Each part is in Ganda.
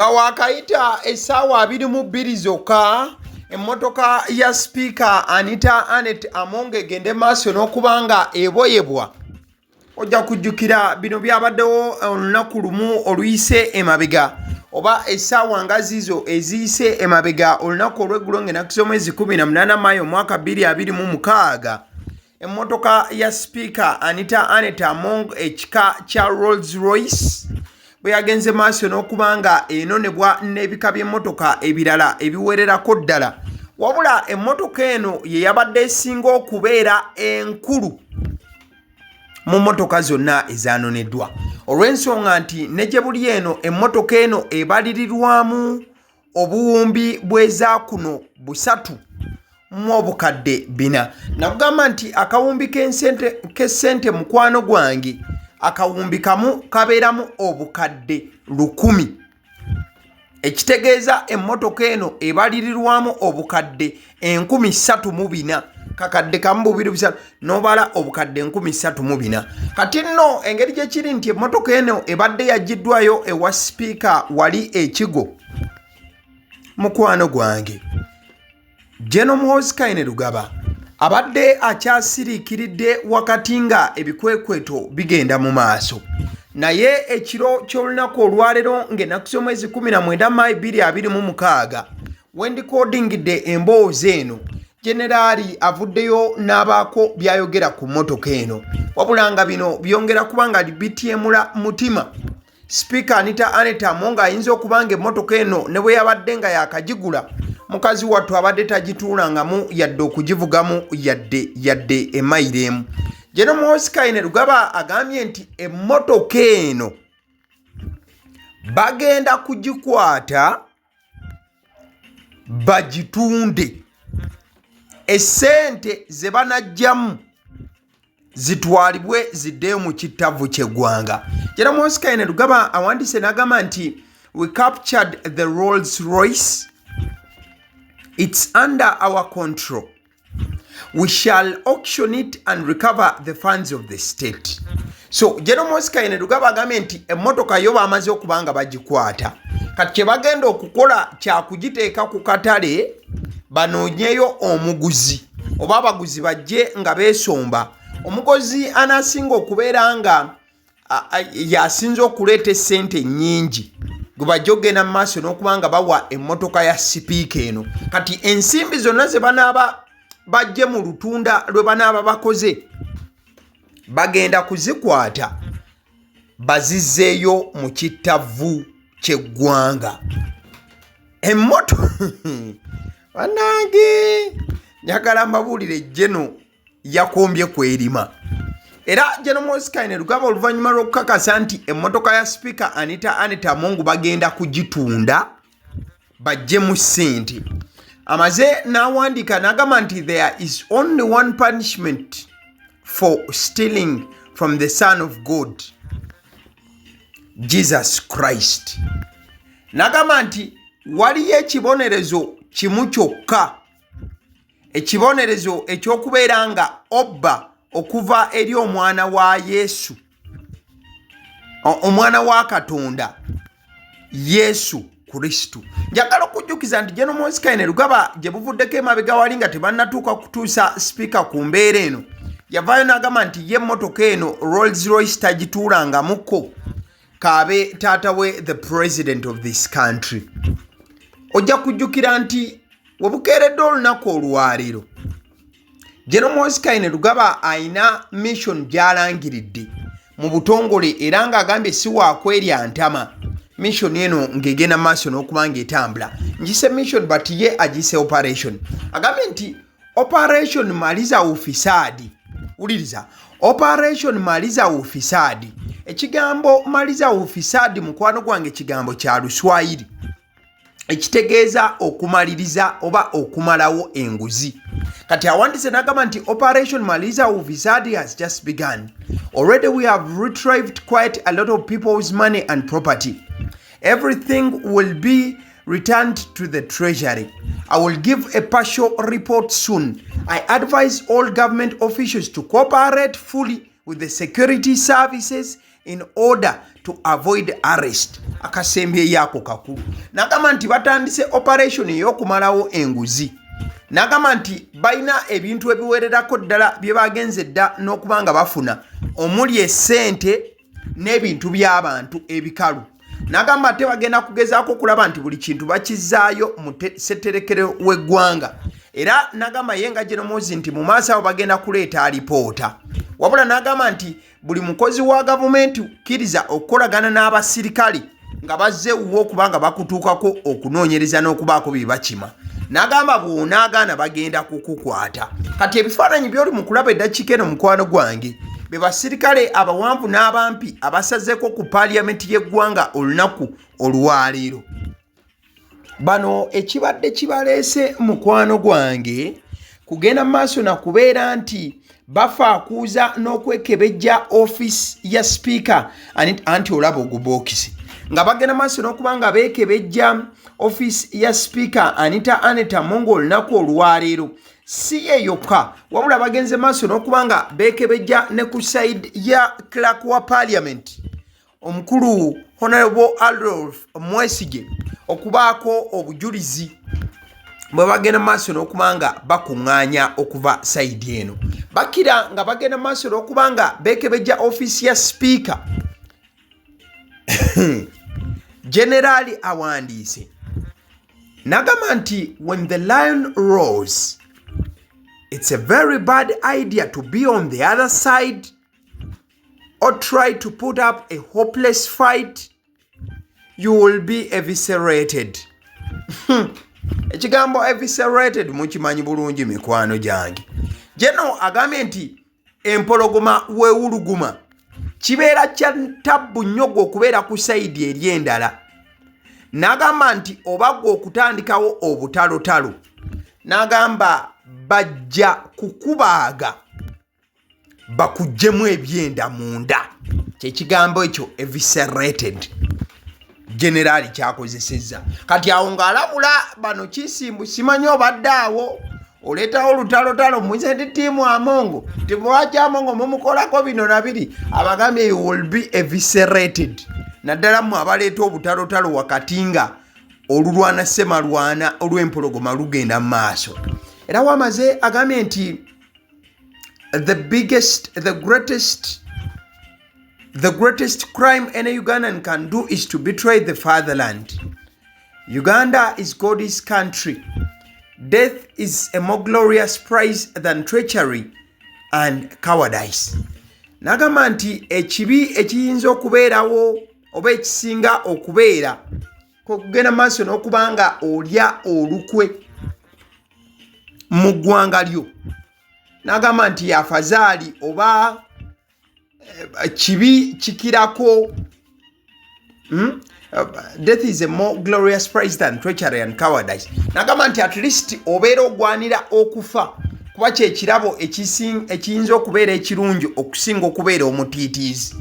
Wakaita essaawa 22 zokka emmotoka ya Speaker Anita Anet Among egende maaso n'okubanga eboyebwa. Ojja kujjukira bino byabaddewo olunaku lumu oluyise emabega oba essaawa nga zizo eziyise emabega olunaku olw'eggulo ng'ennaku z'omwezi 18 Maayo omwaka 2026 emmotoka ya Speaker Anita Anet Among ekika kya Rolls Royce bwe yagenze maaso n'okubanga enonebwa n'ebika by'emmotoka ebirala ebiwererako ddala. Wabula emmotoka eno ye yabadde esinga okubeera enkulu mu mmotoka zonna ezanoneddwa, olw'ensonga nti ne gye buli eno emmotoka eno ebalirirwamu obuwumbi bw'eza kuno 3 mu obukadde 4. Nakugamba nti akawumbi k'essente mukwano gwange akawumbi kamu kabeeramu obukadde 1000, ekitegeeza emmotoka eno ebalirirwamu obukadde 34,000, kakadde kamu 2 n'obala obukadde 34,000. Kati nno engeri gye kiri nti emmotoka eno ebadde yagiddwayo ewa Speaker wali ekigo mukwano gwange General Muhoozi Rugaba abadde akyasiriikiridde wakati nga ebikwekweto bigenda mu maaso. Naye ekiro ky'olunaku olwaleero ng'ennaku z'omwezi 19 Maayi 2026 wendikodingidde emboozi eno, Generaali avuddeyo n'abaako by'ayogera ku mmotoka eno, wabula nga bino byongera kuba nga bityemula mutima. Speaker Anita Anet Among ayinza okuba nga emmotoka eno ne bwe yabadde nga yakagigula, mukazi wattu abadde tagituulangamu yadde okugivugamu yadde emayiro emu. General Muhoozi Rugaba agambye nti emmotoka eno bagenda kugikwata bagitunde, essente ze banajjamu zitwalibwe ziddeyo mu kittavu ky'eggwanga. General Muhoozi Rugaba awandiise n'agamba nti we captured the Rolls Royce. It's under our control. We shall auction it and recover the funds of the state. So General Muhoozi Rugaba agambye nti emmotoka yo bamaze okubanga bagikwata, kati kye bagenda okukola kya kugiteeka ku katale banoonyeyo omuguzi oba abaguzi bajje nga beesomba. Omukozi anasinga okubeera nga yasinze okuleeta essente nnyingi gwe bajja okugenda mu maaso n'okubanga bawa emmotoka ya Speaker eno. Kati ensimbi zonna ze banaaba bajje mu lutunda lwe banaaba bakoze bagenda kuzikwata bazizzeeyo mu kittavu ky'eggwanga. Bannange njagala mbabuulire Geno yakombye kwerima. Era General Muhoozi Rugaba oluvannyuma lw'okukakasa nti emmotoka ya Speaker Anita Anet Among bagenda kugitunda bajjemu ssente, amaze n'awandiika n'agamba nti there is only one punishment for stealing from the Son of God, Jesus Christ. N'agamba nti waliyo ekibonerezo kimu kyokka, ekibonerezo eky'okubeera nga obba okuva eri omwana wa Yesu, omwana wa Katonda Yesu Kristo. Njagala okujjukiza nti General Muhoozi Rugaba gye buvuddeko emabega wali nga tebannatuuka kutuusa Speaker ku mbeera eno, yavaayo n'agamba nti ye emmotoka eno Rolls Royce tagituulangamuko kaabe taata we the president of this country. Ojja kujjukira nti webukeeredde olunaku olwaleero General Muhoozi Rugaba ayina mission gy'alangiridde mu butongole era ng'agambye si waakwerya ntama. Mission eno ng'egenda maaso n'okuba ng'etambula. Ngise mission but ye agise operation. Agambye nti operation Maliza Ufisadi. Uliriza, operation Maliza Ufisadi. Ekigambo Maliza Ufisadi mukwano gwange kigambo kya Luswayiri ekitegeeza okumaliriza oba okumalawo enguzi. Kati awandiise n'agamba nti operation Maliza Ufisadi has just begun. Already we have retrieved quite a lot of people's money and property. Everything will be returned to the treasury. I will give a partial report soon. I advise all government officials to cooperate fully with the security services in order to avoid arrest. Akasembe yako kakulu. Nagamba nti batandise operation y'okumalawo enguzi. Nagamba nti balina ebintu ebiwererako ddala bye bagenze dda n'okubanga bafuna omuli essente n'ebintu by'abantu ebikalu. Nagamba ate bagenda kugezaako okulaba nti buli kintu bakizaayo mu ssetterekero w'eggwanga. Era nagamba ye nga Muhoozi nti mu maaso awo bagenda kuleeta alipoota. Wabula nagamba nti buli mukozi wa gavumenti kkiriza okukolagana n'abasirikale nga bazze wuwo okubanga bakutuukako okunoonyereza n'okubaako bye bakima. Nagamba bw'onaagaana bagenda kukukwata. Kati ebifaananyi by'oli mu kulaba eddakiika eno mukwano gwange be basirikale abawanvu n'abampi abasazeeko ku paaliyamenti y'eggwanga olunaku olwaleero. Bano ekibadde kibaleese mukwano gwange kugenda mu maaso na kubeera nti bafaakuuza n'okwekebejja office ya speaker anti olaba ogubookisi nga bagenda maaso n'okuba nga beekebejja office ya speaker Anita Mongo olunaku olwaleero. Si ye yokka wabula bagenze maaso n'okuba nga beekebejja ne ku side ya clerk wa parliament omukulu Honorable Adolf Mwesigye okubaako obujulizi bwe bagenda maaso n'okuba nga bakuŋŋaanya okuva side eno. Bakira nga bagenda maaso n'okuba nga beekebejja office ya speaker Generali awandiise nagamba nti when the lion roars, it's a very bad idea to be on the other side or try to put up a hopeless fight. You will be eviscerated. Ekigambo eviscerated mukimanyi bulungi mikwano gyange. Jeno agambye nti empologoma weewuluguma kibeera kya ttabbu nnyo gwe okubeera ku sayidi eri endala. N'agamba nti oba gwe okutandikawo obutalotalo n'agamba bajja kukubaaga bakuggyemu ebyenda munda. Kyekigambo ekyo eviscerated generali kyakozesezza. Kati awo ng'alabula bano Kisimbu simanyi obadde awo oleetawo olutalotalo muzende ttiimu Amongo timwaki Amongo mumukolako bino na biri abagambye you will be eviscerated. Naddala mu abaleeta obutalotalo wakati nga olulwana semalwana olw'empologoma lugenda mu maaso. Era wamaze agambye nti the greatest crime any Ugandan can do is to betray the fatherland. Uganda is God's country. Death is a more glorious prize than treachery and cowardice. Nagamba nti ekibi ekiyinza okubeerawo oba ekisinga okubeera kugenda maaso n'okubanga olya olukwe mu ggwanga lyo. Nagamba nti afazaali oba kibi kikirako. Death is a more glorious prize than treachery and cowardice. Nagamba nti at least obeera ogwanira okufa kuba kyekirabo ekiyinza okubeera ekirungi okusinga okubeera omutiitiizi.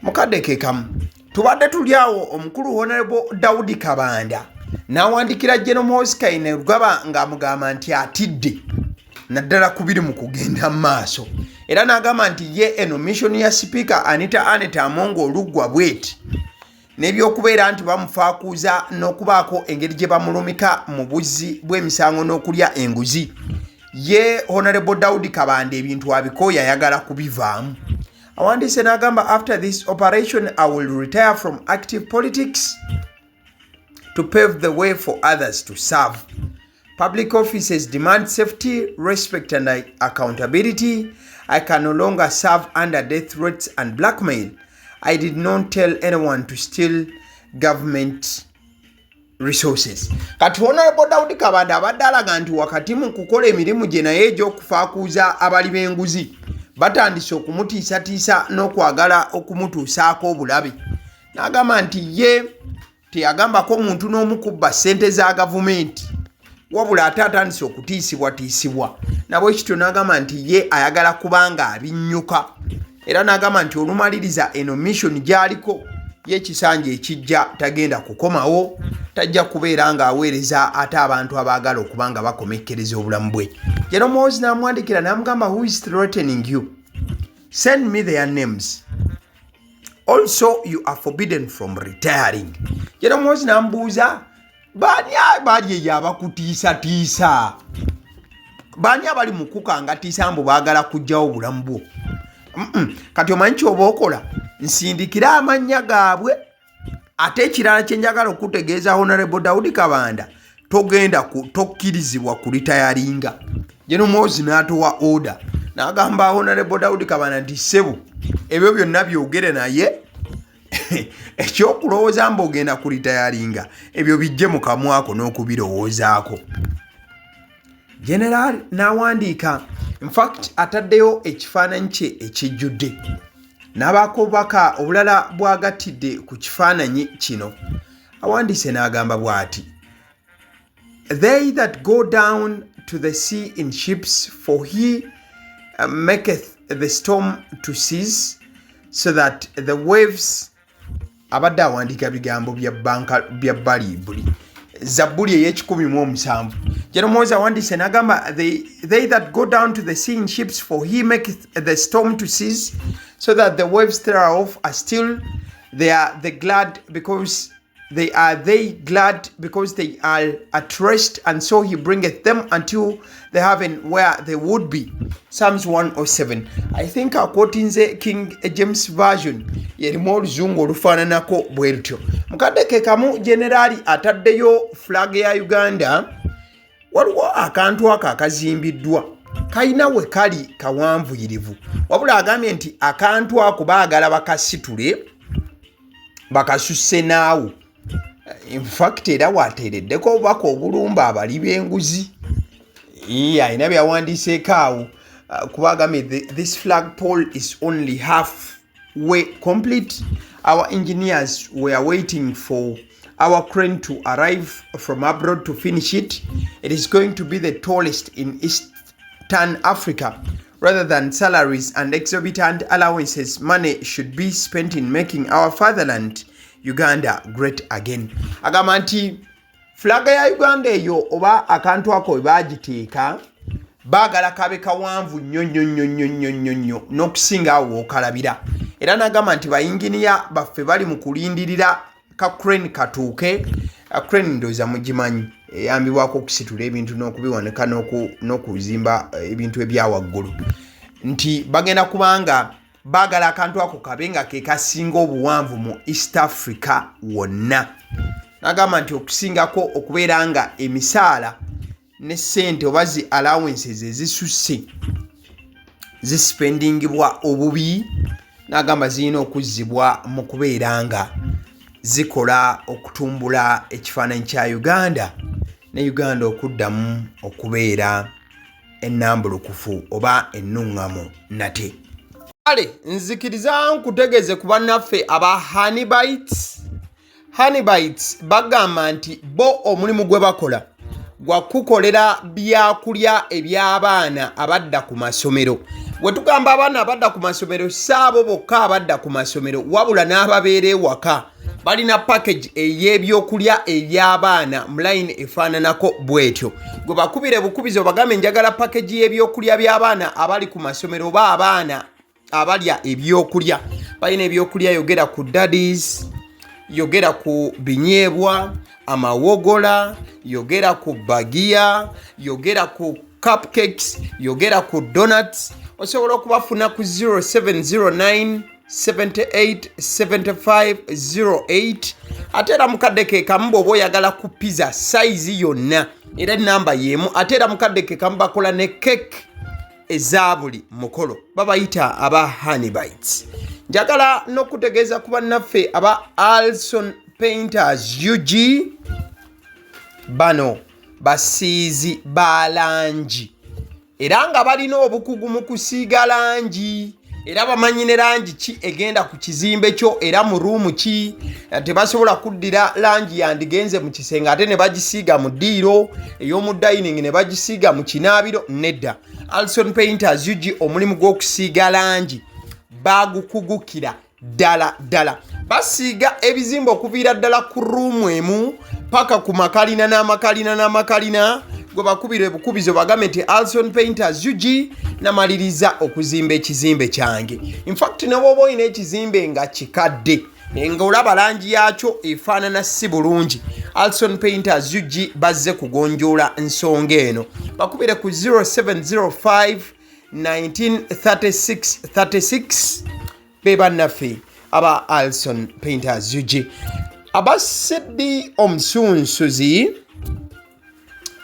Mukadde ke kamu tubadde tuli awo omukulu Honorable Daudi Kabanda n'awandikira Muhoozi Kainerugaba ng'amugamba nti atidde naddala kubiri mu kugenda mu maaso. Era n'agamba nti ye eno mission ya speaker Anita Mongo oluggwa bweti n'ebyokubeera nti bamufaakuuza n'okubaako engeri gye bamulumika mu buzzi bw'emisango n'okulya enguzi. Ye Honorable Daudi Kabanda ebintu abikooya ayagala kubivaamu. Awandiise n'agamba after this operation I will retire from active politics to pave the way for others to serve. Public offices demand safety, respect and accountability. I can no longer serve under death threats and blackmail. I did not tell anyone to steal government resources. Kati Honorable Daudi Kabanda abadde alaga nti wakati mu kukola emirimu gye naye egy'okufaakuuza abali b'enguzi batandise okumutiisatiisa n'okwagala okumutuusaako obulabe. N'agamba nti ye teyagambako muntu n'omu kubba ssente za gavumenti wabula ate atandise okutiisibwatiisibwa. Nabwe kityo n'agamba nti ye ayagala kubanga abinnyuka. Era n'agamba nti olumaliriza eno mission gy'aliko y'ekisanja ekijja tagenda kukomawo, tajja kubeera ng'aweereza ate abantu abaagala okuba nga bakomekkereza obulamu bwe. Muhoozi n'amwandikira n'amugamba who is threatening you? Send me their names. Also, you are forbidden from retiring. Jeno Muhoozi nambuuza, bani abakutiisatiisa? Bani abali mu kukangatiisa mbu baagala kuggyawo obulamu bwo? Kati omanyi ky'oba okola? Nsindikira amannya gaabwe. Ate ekirala kye njagala okutegeeza Honorable Daudi Kabanda, tokkirizibwa ku ritayaringa. Jeno Muhoozi n'atowa order. N'agamba Honorable Daudi Kabanda nti ssebo, ebyo byonna byogere naye ekyokulowooza mbu ogenda ku ritayaringa, ebyo bijje mu kamwako n'okubirowoozaako. General n'awandiika, in fact ataddeyo ekifaananyi kye ekijjudde. N'abaako obubaka obulala bwagattidde ku kifaananyi kino. Awandiise n'agamba bw'ati, they that go down to the sea in ships, for he maketh the storm to cease, so that the waves. Abadde awandiika bigambo bya Balibuli. Zabbuli ey'ekikumi Jeno Muhoozi awandiise n'agamba, they that go down to the sea in ships, for he maketh the storm to cease, so that the waves thereof are still. They are glad because they are at rest, and so he bringeth them until the heaven where they would be. Psalms 107. I think quoting the King James Version yerimu oluzungu olufaananako bwe lutyo. Mukadde ke kamu generali ataddeyo flag ya Uganda. Waliwo akantu ako akazimbiddwa kalina we kali kawanvuyirivu, wabula agambye nti akantu ako baagala bakasitule bakasusse naawo. In fact era wateereddeko obubaka obulumba abali b'enguzi. Alina byawandiiseeko awo kuba agambye this flag pole is only halfway complete. Our engineers were waiting for our crane to arrive from abroad to finish it. It is going to be the tallest in Eastern Africa. Rather than salaries and exorbitant allowances, money should be spent in making our fatherland Uganda great again. Agamba nti flag ya Uganda eyo oba akantu ako bagiteeka baagala kabe kawanvu nnyo n'okusinga awo okalabira. Era n'agamba nti bayinginiya baffe bali mu kulindirira ka crane katuuke. Crane ndowooza mugimanyi, eyambibwako okusitula ebintu n'okubiwanika n'okuzimba ebintu ebya waggulu, nti bagenda kubanga baagala akantu ako kabe nga ke kasinga obuwanvu mu East Africa wonna. N'agamba nti okusingako okubeera nga emisaala ne ssente oba zi allowances ezisusse zispendingibwa obubi, n'agamba zirina okuzzibwa mu kubeera nga zikola okutumbula ekifaananyi kya Uganda, ne Uganda okuddamu okubeera ennambulukufu oba ennuŋŋamu nate. Kale nzikiriza nkutegeeze ku bannaffe aba Honeybites bagamba nti bo omulimu gwe bakola gwa kukolera byakulya eby'abaana abadda ku masomero. Bwe tugamba abaana abadda ku masomero, saabo bokka abadda ku masomero, wabula n'ababeera ewaka balina package ey'ebyokulya eby'abaana mu line efaananako bwetyo. Gwe bakubire bukubizi obagambe njagala package y'ebyokulya by'abaana abali ku masomero oba abaana abalya ebyokulya. Balina ebyokulya yogera ku daddies, yogera ku binyeebwa, amawogola, yogera ku bagiya, yogera ku cupcakes, yogera ku donuts. Osobola okubafuna ku 0709 78 75 08. Ate era mukadde ke kamu bw'oba oyagala ku pizza size yonna era namba y'emu. Ate era mukadde ke kamu bakola ne cake eza buli mukolo, babayita aba Honeybites. Njagala n'okutegeeza ku bannaffe aba Alson Painters UG, bano basiizi ba langi era nga balina obukugu mu kusiiga langi, era bamanyi ne langi ki egenda ku kizimbe kyo era mu ruumu ki. Tebasobola kuddira langi yandigenze mu kisenge ate ne bagisiiga mu ddiiro ey'omu dining ne bagisiiga mu kinaabiro. Nedda, Alson Painters UG omulimu gw'okusiiga langi bagukugukira ddala. basiiga ebizimba okuviira ddala ku ruumu emu paka ku makalina n'amakalina gwe bakubira ebukubizo bagambe nti Alson Painters UG namaliriza okuzimba ekizimbe kyange. In fact ne bw'oba olina ekizimbe nga kikadde nga olaba langi yakyo efaanana si bulungi, Alson Painters UG bazze kugonjoola ensonga eno. Bakubire ku 0705 1936 be bannaffe aba Alson Painters UG. Abaseddi omusunsuzi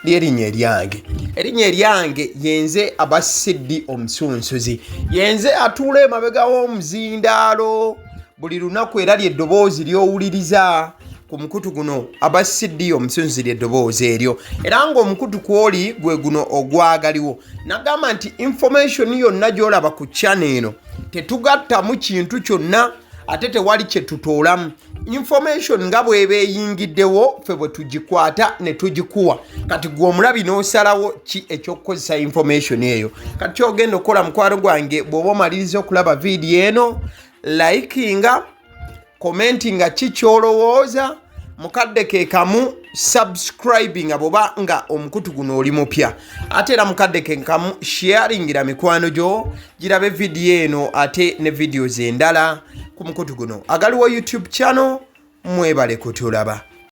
lyerinnya eryange yenze abaseddi omusunsuzi, yenze atuula emabega w'omuzindaalo buli lunaku era ly'eddoboozi ly'owuliriza ku mukutu guno. Abaseddi omusunsuzi ly'eddoboozi eryo era ng'omukutu kwoli gwe guno ogwagaliwo. Nagamba nti information yonna gy'olaba ku channel eno tetugattamu kintu kyonna ate tewali kye tutoolamu. Information nga bw'eba eyingiddewo ffe bwe tugikwata ne tugikuwa. Kati gwe omulabi n'osalawo ki eky'okukozesa information eyo. Kati ky'ogenda okukola mukwano gwange bw'oba omaliriza okulaba vidiyo eno, likinga, commentinga ki ky'olowooza, mukadde ke kamu subscribinga bw'oba nga omukutu guno oli mupya, ate era mukadde ke kamu sharingira mikwano gyo girabe vidiyo eno ate ne videos endala ku mukutu guno. Agaliwo YouTube channel, mwebale kutulaba.